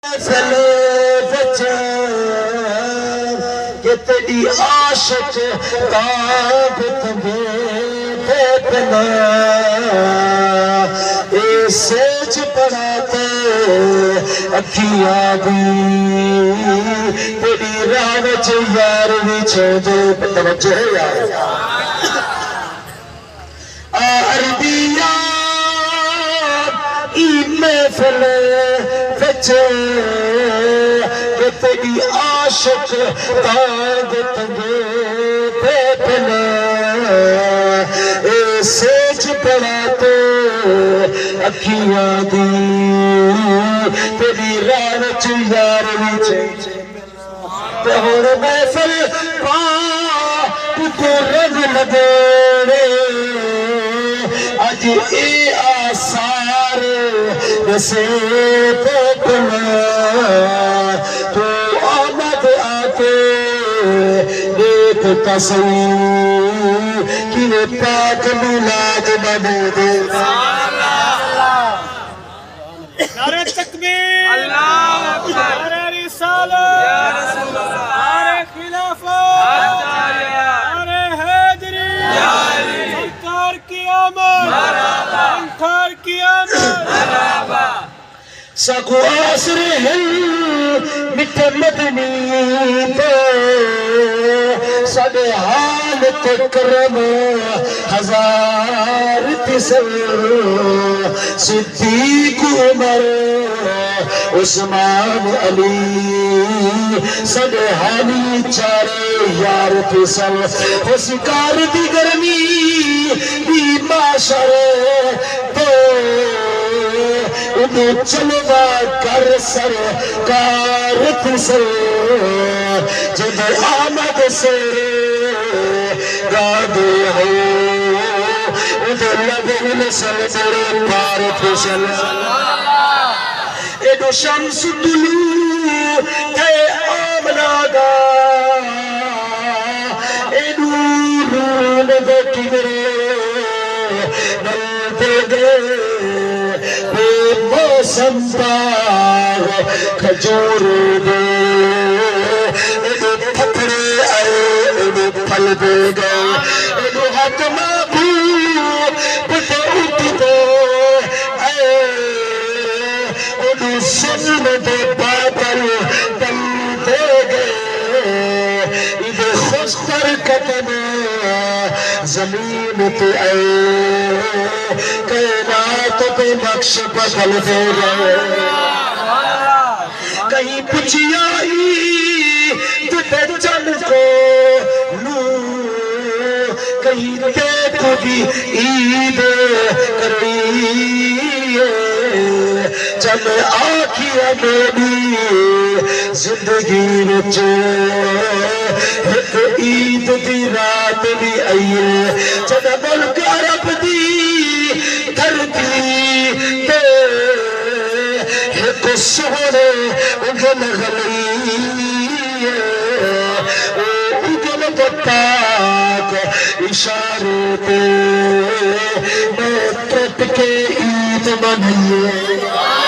کہ تیری عاشق تابت میں پنا اے سیج پڑھاتے اکھیاں دی تیری راوچ یار وچھے دے توجہ ہے یار عربیات ای محفل بچے کہ تیری عاشق تابت میں پنا اے سیج پڑھاتے اکھیاں دی تیری رانچ یار وچھے تے ہن محفل پا تو رنگ لگے اج اے آثار سے پنا تو آمد آتے ایک تصویر کہ پاک ملاد بنے دے نعرہ تکبیر اللہ اکبر نعرہ رسالت نعرہ خلافت نعرہ حیدری سرکار کی آمد سرکار کی آمد ساکو آسر ہل مٹھ مدنی پہ ساڑے حال تکرم ہزار تسر صدیق عمر عثمان علی ساڑے حالی چارے یار تسر وہ سکار دی گرمی دی معاشر تو انہوں چلوا کر سرکار تسر جب آمد سے گادے ہو ادھر لگن سلطر پار تسر ایڈو شمس طلوع تے آمنا گا ایڈو رون بیٹی گرے نل دے گے موسم پار کھجور دے ایڈو پھپڑے آئے ایڈو پھل دے گئے ایڈو حق محبوب بٹے اٹھ دے ایڈو سن دے بادل دل دے گئے ایڈو خوشتر قدم زمین تے آئے کائنات پہ نقش بدل دے گئے کہیں پچھیا ہی تے چل کو لو کہیں دیکھ بھی عید کری چل آکھیا میری زندگی وچ ایک عید دی رات بھی آئیے جب ملک عرب دی دھرتی تے ایک سونے اگل گلی اگل پاک اشارے تے میں ٹوٹ کے عید منائیے